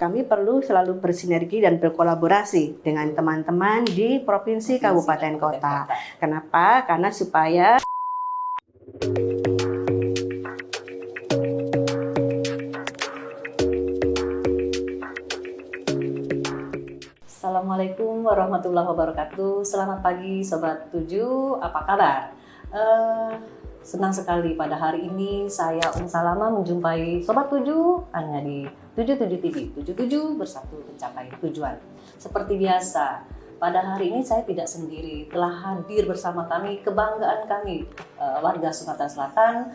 kami perlu selalu bersinergi dan berkolaborasi dengan teman-teman di provinsi, kabupaten, kota. Kenapa? Karena supaya Assalamualaikum warahmatullahi wabarakatuh. Selamat pagi Sobat 7, apa kabar? Senang sekali pada hari ini saya Salama menjumpai Sobat 7 hanya di 77 TV. 77 bersatu mencapai tujuan. Seperti biasa, pada hari ini saya tidak sendiri, telah hadir bersama kami, kebanggaan kami, warga Sumatera Selatan.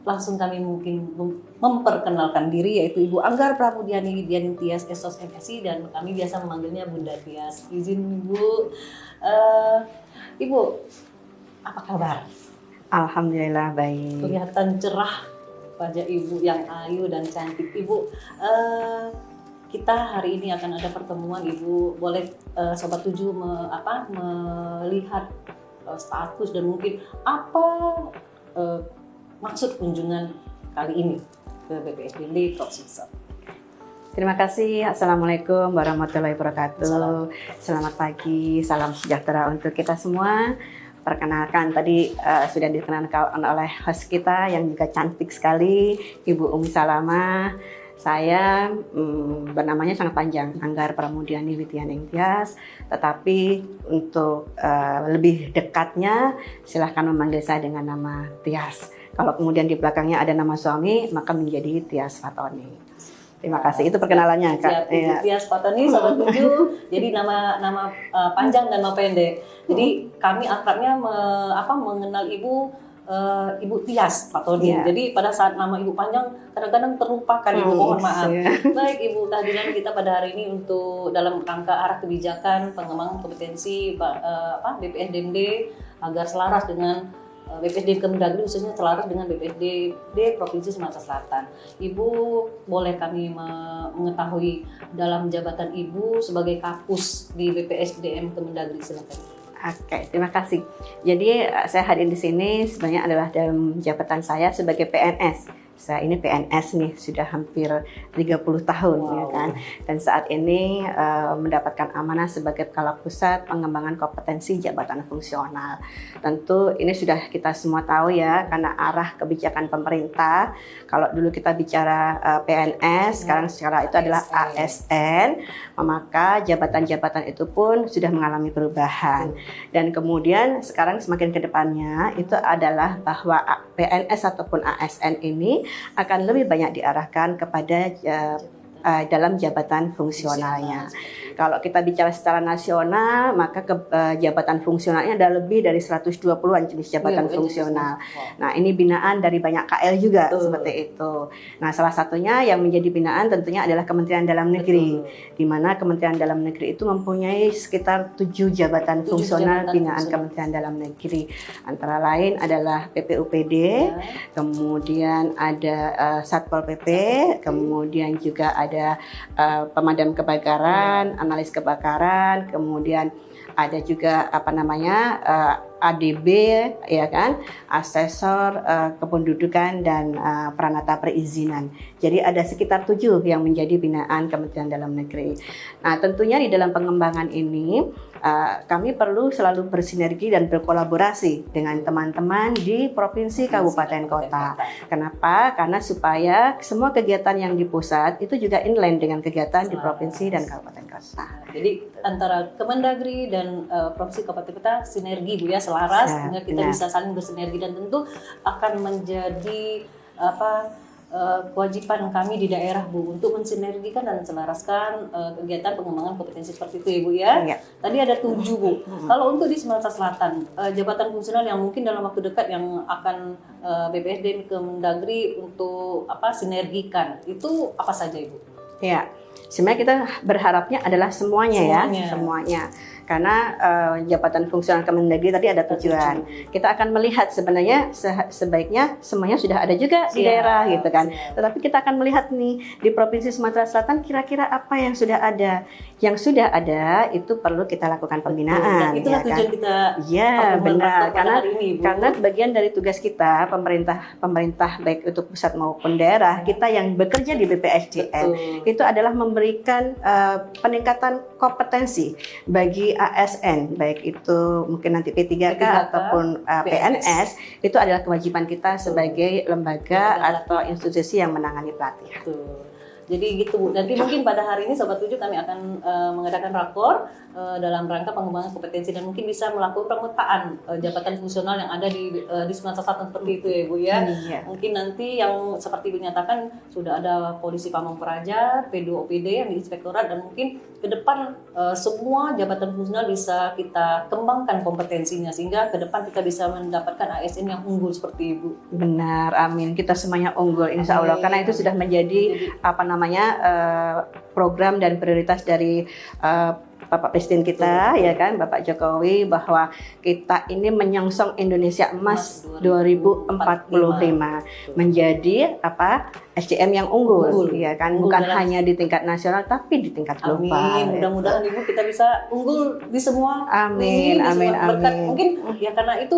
Langsung kami mungkin memperkenalkan diri, yaitu Ibu Anggar Pramudiani Widianing Tias Esos MSI, dan kami biasa memanggilnya Bunda Tias. Izin Ibu. Ibu, apa kabar? alhamdulillah baik. Kelihatan cerah wajah Ibu yang ayu dan cantik. Ibu, kita hari ini akan ada pertemuan. Ibu boleh Sobat 7 melihat status dan mungkin apa maksud kunjungan kali ini ke BPSDM Provinsi. Terima kasih. Assalamualaikum warahmatullahi wabarakatuh. Selamat pagi, salam sejahtera untuk kita semua. Perkenalkan, tadi sudah dikenalkan oleh host kita yang juga cantik sekali, Ibu Salama. Saya bernamanya sangat panjang, Anggar Pramudiani Widianing Tias. Tetapi untuk lebih dekatnya, silahkan memanggil saya dengan nama Tias. Kalau kemudian di belakangnya ada nama suami, maka menjadi Tias Fatoni. Terima kasih, itu perkenalannya Kak. Siap, Tias Fatoni, Sobat 7. Jadi nama panjang dan nama pendek. Jadi kami akrabnya mengenal Ibu Ibu Tias Fatoni. Yeah. Jadi pada saat nama Ibu panjang kadang-kadang terlupakan, Ibu, mohon maaf. Baik Ibu, kehadiran kita pada hari ini untuk dalam rangka arah kebijakan pengembangan kompetensi BPSDMD agar selaras dengan BPSD Kemendagri, khususnya selaras dengan BPSD Provinsi Sumatera Selatan. Ibu, boleh kami mengetahui dalam jabatan Ibu sebagai Kapus di BPSDM Kemendagri, silakan. Oke, terima kasih. Jadi saya hadir di sini sebenarnya adalah dalam jabatan saya sebagai PNS. Saya ini PNS nih sudah hampir 30 tahun. Wow. Ya kan. Dan saat ini mendapatkan amanah sebagai Kepala Pusat Pengembangan Kompetensi Jabatan Fungsional. Tentu ini sudah kita semua tahu ya, karena arah kebijakan pemerintah. Kalau dulu kita bicara PNS, sekarang secara itu adalah ASN, maka jabatan-jabatan itu pun sudah mengalami perubahan. Dan kemudian sekarang semakin ke depannya itu adalah bahwa PNS ataupun ASN ini akan lebih banyak diarahkan kepada dalam jabatan fungsionalnya. Kalau kita bicara secara nasional, maka jabatan fungsionalnya ada lebih dari 120-an jenis jabatan fungsional. Nah, ini binaan dari banyak KL juga seperti itu. Nah, salah satunya yang menjadi binaan tentunya adalah Kementerian Dalam Negeri, di mana Kementerian Dalam Negeri itu mempunyai sekitar 7 jabatan fungsional binaan Kementerian Dalam Negeri. Antara lain adalah PPUPD, kemudian ada Satpol PP, kemudian juga ada pemadam kebakaran, analis kebakaran, kemudian ada juga ADB, ya kan, asesor kependudukan dan peranata perizinan. Jadi ada sekitar 7 yang menjadi binaan Kementerian Dalam Negeri. Nah, tentunya di dalam pengembangan ini kami perlu selalu bersinergi dan berkolaborasi dengan teman-teman di provinsi, kabupaten, kota. Kenapa? Karena supaya semua kegiatan yang di pusat itu juga inline dengan kegiatan di provinsi dan kabupaten kota. Jadi antara Kemendagri dan provinsi kabupaten kota sinergi Bu ya, selaras, sehingga kita bisa saling bersinergi, dan tentu akan menjadi kewajiban kami di daerah Bu untuk mensinergikan dan selaraskan kegiatan pengembangan kompetensi seperti itu ya Bu ya. Tadi ada 7 Bu. Kalau untuk di Sumatera Selatan, jabatan fungsional yang mungkin dalam waktu dekat yang akan BPSD Kemendagri untuk sinergikan, itu apa saja Ibu? Ya. Sebenarnya kita berharapnya adalah semuanya. Semuanya. Karena jabatan fungsional Kemendagri tadi ada tujuan. Kita akan melihat sebenarnya sebaiknya semuanya sudah ada juga di daerah gitu kan. Tetapi kita akan melihat nih di Provinsi Sumatera Selatan kira-kira apa yang sudah ada. Yang sudah ada itu perlu kita lakukan pembinaan. Dan itulah tujuan kita. Iya benar. Karena bagian dari tugas kita pemerintah baik itu pusat maupun daerah, kita yang bekerja di BPSDM itu adalah memberikan peningkatan kompetensi bagi ASN, baik itu mungkin nanti P3K ataupun PNS, itu adalah kewajiban kita sebagai lembaga atau institusi yang menangani pelatihan. Jadi gitu Bu. Nanti mungkin pada hari ini Sobat 7 kami akan mengadakan rakor dalam rangka pengembangan kompetensi dan mungkin bisa melakukan pemetaan jabatan fungsional yang ada di Sumatera Selatan seperti itu ya Bu ya. Mungkin nanti yang seperti dinyatakan sudah ada Polisi Pamong Praja, P2OPD yang di Inspektorat dan mungkin ke depan semua jabatan fungsional bisa kita kembangkan kompetensinya sehingga ke depan kita bisa mendapatkan ASN yang unggul seperti Ibu. Benar, amin. Kita semuanya unggul insya Allah karena itu sudah menjadi program dan prioritas dari Bapak Presiden kita ya kan Bapak Jokowi bahwa kita ini menyongsong Indonesia Emas 2045 menjadi SDM yang unggul ya kan bukan hanya di tingkat nasional tapi di tingkat global. Amin. Mudah-mudahan Ibu kita bisa unggul di semua. Amin. Berkat mungkin ya karena itu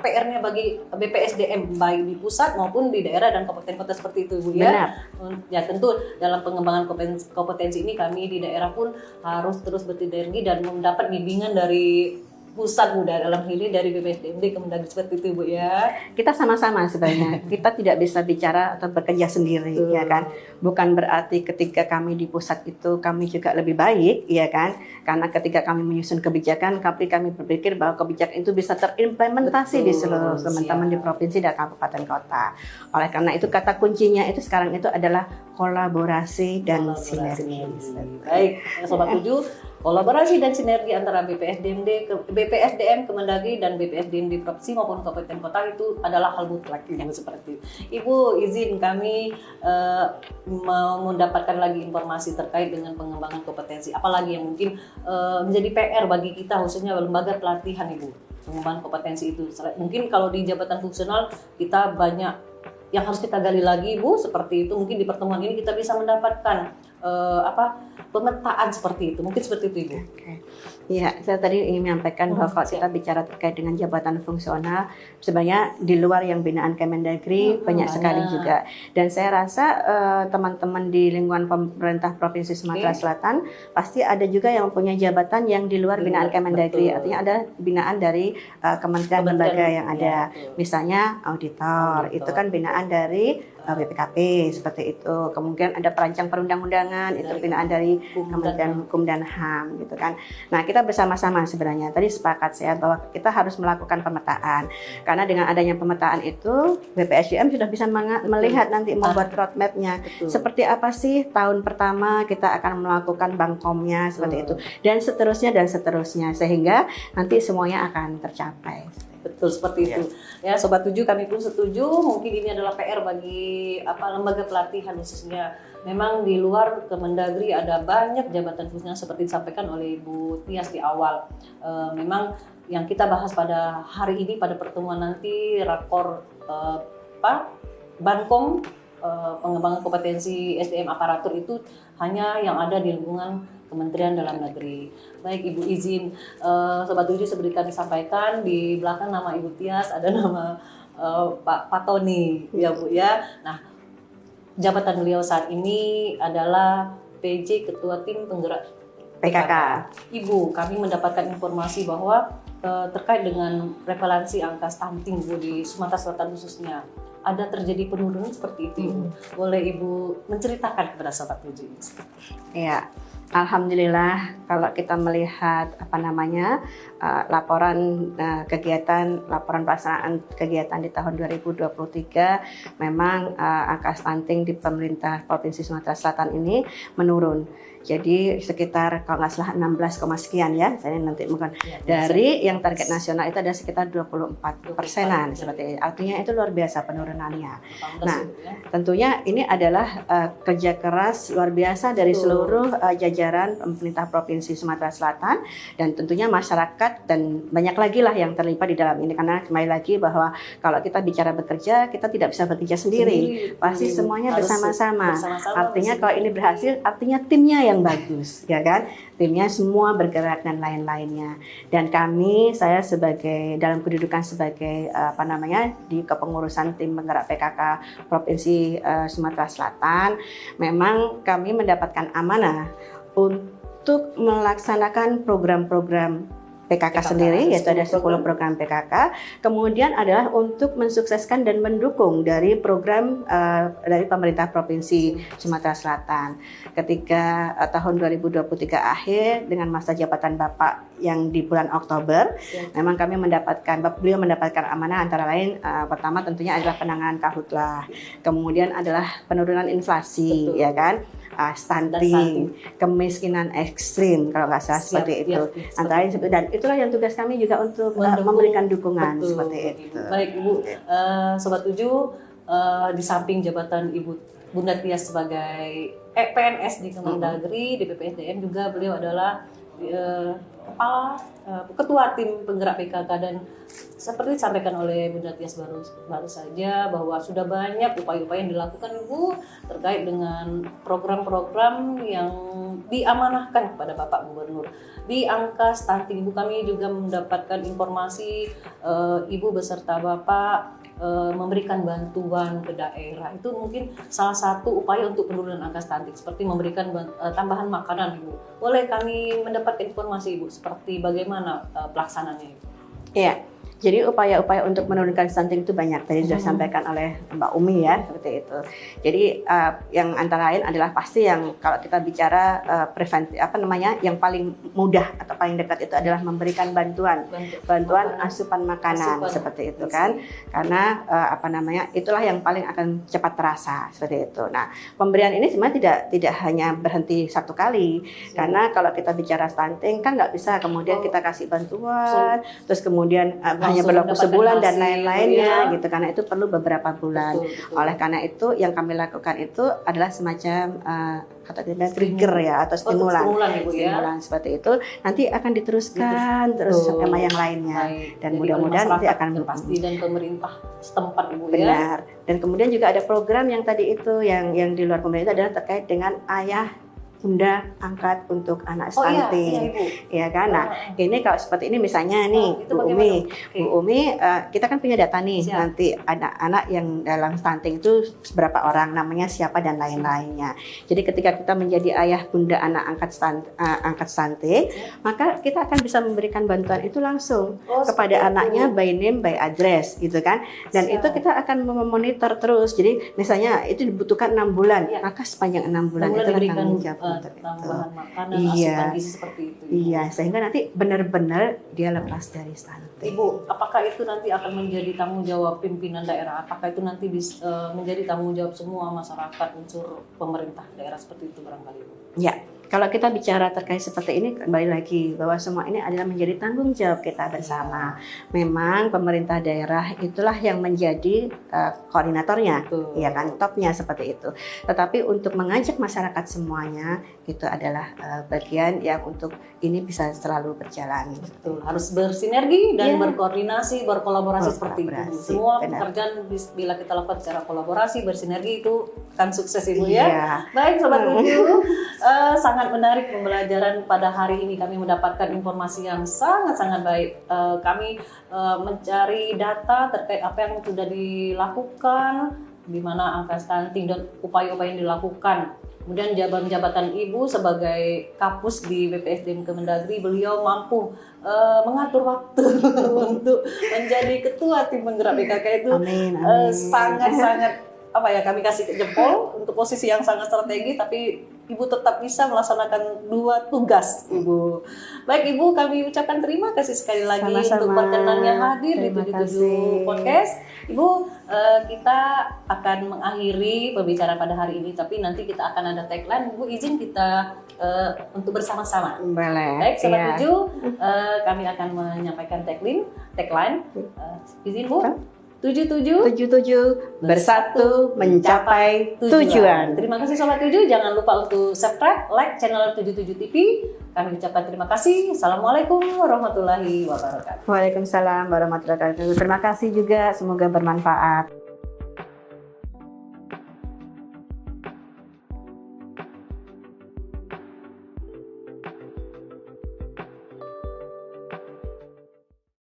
PR-nya bagi BPSDM baik di pusat maupun di daerah dan kabupaten kota seperti itu Bu ya. Benar. Ya tentu dalam pengembangan kompetensi ini kami di daerah pun harus terus bersinergi dan mendapat bimbingan dari pusat Bu dalam ini dari BPSDMD Kemendagri seperti itu Bu ya. Kita sama-sama sebenarnya. Kita tidak bisa bicara atau bekerja sendiri ya kan. Bukan berarti ketika kami di pusat itu kami juga lebih baik ya kan. Karena ketika kami menyusun kebijakan kami berpikir bahwa kebijakan itu bisa terimplementasi di seluruh teman-teman di provinsi dan kabupaten kota. Oleh karena itu kata kuncinya itu sekarang itu adalah kolaborasi dan sinergi. Baik, Sobat 7, kolaborasi dan sinergi antara BPSDM Kemendagri dan BPSDM di provinsi maupun kabupaten kota itu adalah hal mutlak Ibu seperti itu. Ibu izin kami mau mendapatkan lagi informasi terkait dengan pengembangan kompetensi, apalagi yang mungkin menjadi PR bagi kita khususnya lembaga pelatihan Ibu. Pengembangan kompetensi itu mungkin kalau di jabatan fungsional kita banyak yang harus kita gali lagi Bu seperti itu. Mungkin di pertemuan ini kita bisa mendapatkan pemetaan seperti itu. Mungkin seperti itu Ibu. Iya, saya tadi ingin menyampaikan bahwa kalau kita bicara terkait dengan jabatan fungsional, sebenarnya di luar yang binaan Kemendagri banyak sekali juga. Dan saya rasa teman-teman di lingkungan pemerintah Provinsi Sumatera Selatan pasti ada juga yang mempunyai jabatan yang di luar binaan Kemendagri. Artinya ada binaan dari kementerian lembaga yang ada. Misalnya auditor, itu kan binaan dari BPKP seperti itu. Kemudian ada perancang perundang-undangan, itu binaan dari Kementerian Hukum dan HAM gitu kan. Nah, kita bersama-sama sebenarnya tadi sepakat saya bahwa kita harus melakukan pemetaan. Karena dengan adanya pemetaan itu BPSDM sudah bisa melihat nanti membuat roadmap-nya. Seperti apa sih tahun pertama kita akan melakukan bangkomnya seperti itu dan seterusnya sehingga nanti semuanya akan tercapai. Betul seperti itu. Ya, Sobat 7 kami pun setuju. Mungkin ini adalah PR bagi lembaga pelatihan khususnya. Memang di luar Kemendagri ada banyak jabatan fungsional seperti disampaikan oleh Ibu Tias di awal. Memang yang kita bahas pada hari ini pada pertemuan nanti rakor Bankom pengembangan kompetensi SDM aparatur itu hanya yang ada di lingkungan Kementerian Dalam Negeri. Baik Ibu izin Sobat 7 seberikan disampaikan di belakang nama Ibu Tias ada nama Pak Tony ya Bu ya. Nah, jabatan beliau saat ini adalah PJ Ketua Tim Penggerak PKK. Ibu, kami mendapatkan informasi bahwa terkait dengan prevalensi angka stunting Bu di Sumatera Selatan khususnya ada terjadi penurunan seperti itu. Boleh Ibu menceritakan kepada Sobat 7 ini? Iya. Alhamdulillah, kalau kita melihat laporan laporan pelaksanaan kegiatan di tahun 2023, memang angka stunting di pemerintah Provinsi Sumatera Selatan ini menurun. Jadi sekitar kalau nggak salah 16, sekian ya, saya nanti bukan dari yang target nasional itu ada sekitar 24%-an seperti itu. Artinya itu luar biasa penurunannya. Nah, tentunya ini adalah kerja keras luar biasa dari seluruh jajaran pemerintah Provinsi Sumatera Selatan, dan tentunya masyarakat dan banyak lagi lah yang terlibat di dalam ini, karena kembali lagi bahwa kalau kita bicara bekerja, kita tidak bisa bekerja sendiri, pasti semuanya bersama-sama. Artinya kalau ini berhasil, artinya timnya yang bagus, ya kan? Timnya semua bergerak dan lain-lainnya. Dan saya sebagai dalam kedudukan sebagai di kepengurusan tim penggerak PKK Provinsi Sumatera Selatan, memang kami mendapatkan amanah untuk melaksanakan program-program PKK sendiri, yaitu ada 10 program PKK. Kemudian adalah untuk mensukseskan dan mendukung dari program dari pemerintah Provinsi Sumatera Selatan. Ketika tahun 2023 akhir dengan masa jabatan Bapak yang di bulan Oktober, memang beliau mendapatkan amanah antara lain pertama tentunya adalah penanganan karhutlah, kemudian adalah penurunan inflasi, ya kan? Stunting, kemiskinan ekstrim kalau nggak salah seperti itu. Antara lain, dan itulah yang tugas kami juga untuk memberikan dukungan seperti itu. Baik Ibu, Sobat 7, di samping jabatan Ibu Bunda Tias sebagai PNS di Kemendagri, di BPSDM, juga beliau adalah ketua tim penggerak PKK, dan seperti disampaikan oleh Bunda Tias baru saja bahwa sudah banyak upaya-upaya yang dilakukan Ibu terkait dengan program-program yang diamanahkan kepada Bapak Gubernur. Di angka stunting Ibu, kami juga mendapatkan informasi Ibu beserta Bapak memberikan bantuan ke daerah. Itu mungkin salah satu upaya untuk penurunan angka stunting, seperti memberikan tambahan makanan Ibu. Boleh kami mendapatkan informasi Ibu seperti bagaimana pelaksanaannya Ibu? Iya. Jadi upaya-upaya untuk menurunkan stunting itu banyak, tadi sudah disampaikan oleh Mbak Umi ya, seperti itu. Jadi yang antara lain adalah pasti yang kalau kita bicara preventif yang paling mudah atau paling dekat itu adalah memberikan bantuan asupan makanan seperti itu kan. Karena itulah yang paling akan cepat terasa seperti itu. Nah, pemberian ini sebenarnya tidak hanya berhenti satu kali. Karena kalau kita bicara stunting kan nggak bisa kemudian kita kasih bantuan terus kemudian hanya berlaku sebulan dan lain-lainnya gitu, karena itu perlu beberapa bulan. Oleh karena itu yang kami lakukan itu adalah semacam trigger ya atau stimulan seperti itu, nanti akan diteruskan terus sama yang lainnya. Dan mudah-mudahan nanti akan pasti dan pemerintah setempat Ibu benar. Dan kemudian juga ada program yang tadi itu yang di luar pemerintah adalah terkait dengan ayah bunda angkat untuk anak stunting, ya kan? Nah, ini kalau seperti ini misalnya nih, Bu Umi, kita kan punya data nih, nanti anak-anak yang dalam stunting itu berapa orang, namanya siapa dan lain-lainnya. Jadi ketika kita menjadi ayah bunda anak angkat stunting, maka kita akan bisa memberikan bantuan itu langsung kepada anaknya by name, by address, gitu kan? Dan itu kita akan memonitor terus. Jadi misalnya itu dibutuhkan 6 bulan, maka sepanjang 6 bulan itu akan tanggung jawab. Tambahan makanan, asupan gizi seperti itu. Iya, sehingga nanti benar-benar dia lepas dari stunting. Ibu, apakah itu nanti akan menjadi tanggung jawab pimpinan daerah? Apakah itu nanti menjadi tanggung jawab semua masyarakat, unsur pemerintah daerah seperti itu barangkali Ibu? Ya. Kalau kita bicara terkait seperti ini, kembali lagi bahwa semua ini adalah menjadi tanggung jawab kita bersama. Memang pemerintah daerah itulah yang menjadi koordinatornya, ya kan, topnya seperti itu. Tetapi untuk mengajak masyarakat semuanya itu adalah bagian yang untuk ini bisa selalu berjalan. Betul, harus bersinergi dan berkoordinasi, berkolaborasi seperti itu. Semua pekerjaan bila kita lakukan secara kolaborasi, bersinergi itu akan sukses Ibu ya. Baik Sobat 7, sangat menarik pembelajaran pada hari ini. Kami mendapatkan informasi yang sangat-sangat baik. Kami mencari data terkait apa yang sudah dilakukan, di mana angka stunting dan upaya-upaya yang dilakukan. Kemudian jabatan Ibu sebagai Kapus di BPSDM Kemendagri, beliau mampu mengatur waktu untuk menjadi ketua tim penggerak PKK itu sangat-sangat kami kasih jempol untuk posisi yang sangat strategis, tapi Ibu tetap bisa melaksanakan 2 tugas, Ibu. Baik, Ibu, kami ucapkan terima kasih sekali lagi untuk perkenannya hadir di 77 Podcast. Ibu, kita akan mengakhiri pembicaraan pada hari ini, tapi nanti kita akan ada tagline. Ibu izin kita untuk bersama-sama. Boleh. Baik, Sobat 7, kami akan menyampaikan tagline. Izin, Bu. 77 bersatu mencapai tujuan. Terima kasih Sobat 7, jangan lupa untuk subscribe, like channel 77 TV. Kami ucapkan terima kasih. Assalamualaikum warahmatullahi wabarakatuh. Waalaikumsalam warahmatullahi wabarakatuh. Terima kasih juga, semoga bermanfaat.